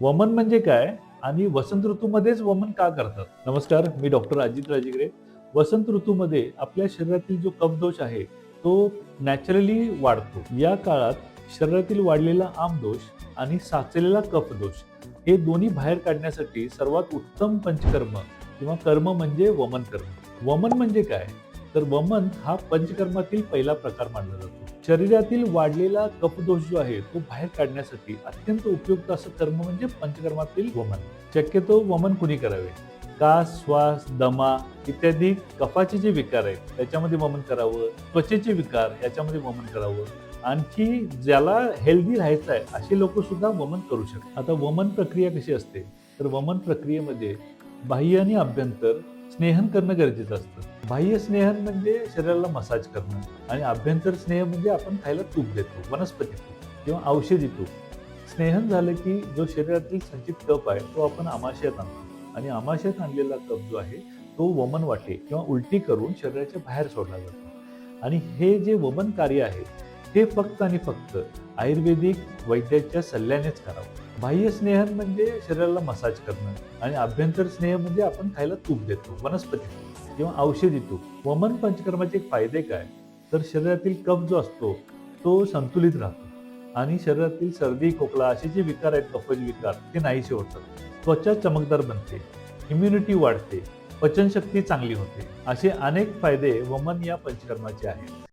वमन म्हणजे काय आणि वसंत ऋतूमध्येच वमन का करतात? नमस्कार, मी डॉक्टर अजित राजगिरे. वसंत ऋतूमध्ये आपल्या शरीरातील जो कफदोष आहे, तो नॅचरली वाढतो. या काळात शरीरातील वाढलेला आमदोष आणि साचलेला कफदोष हे दोन्ही बाहेर काढण्यासाठी सर्वात उत्तम पंचकर्म किंवा कर्म म्हणजे वमन कर्म. वमन म्हणजे काय? तर वमन हा पंचकर्मातील पहिला प्रकार मानला जातो. शरीरातील वाढलेला कफदोष जो आहे तो बाहेर काढण्यासाठी अत्यंत उपयुक्त असं कर्म म्हणजे पंचकर्मातील वमन. शक्यतो वमन कुणी करावे? कास, श्वास, दमा इत्यादी कफाचे जे विकार आहेत त्याच्यामध्ये वमन करावं. त्वचेचे विकार याच्यामध्ये वमन करावं. आणखी ज्याला हेल्दी राहायचं आहे असे लोक सुद्धा वमन करू शकतात. आता वमन प्रक्रिया कशी असते? तर वमन प्रक्रियेमध्ये बाह्य आणि अभ्यंतर स्नेहन करणं गरजेचं असतं. बाह्य स्नेहन म्हणजे शरीराला मसाज करणं आणि अभ्यंतर स्नेह म्हणजे आपण खायला तूप देतो, वनस्पती तूप किंवा औषधी तूप. स्नेहन झालं की जो शरीरातील संचित कफ आहे तो आपण आमाशयात आणतो आणि आमाशयात आणलेला कफ जो आहे तो वमन वाटे किंवा उलटी करून शरीराच्या बाहेर सोडला जातो. आणि हे जे वमन कार्य आहे ते फक्त आणि फक्त आयुर्वेदिक वैद्याच्या सल्ल्यानेच करावं. बाह्य स्नेहन म्हणजे शरीराला मसाज करणं आणि अभ्यंतर स्नेह म्हणजे आपण खायला तूप देतो, वनस्पती तूप किंवा औषधी तूप. वमन पंचकर्माचे फायदे काय? तर शरीरातील कफ जो असतो तो संतुलित राहतो आणि शरीरातील सर्दी, खोकला असे जे विकार आहेत, कफज विकार ते नाहीसे होतात. त्वचा चमकदार बनते, इम्युनिटी वाढते, पचनशक्ती चांगली होते. असे अनेक फायदे वमन या पंचकर्माचे आहेत.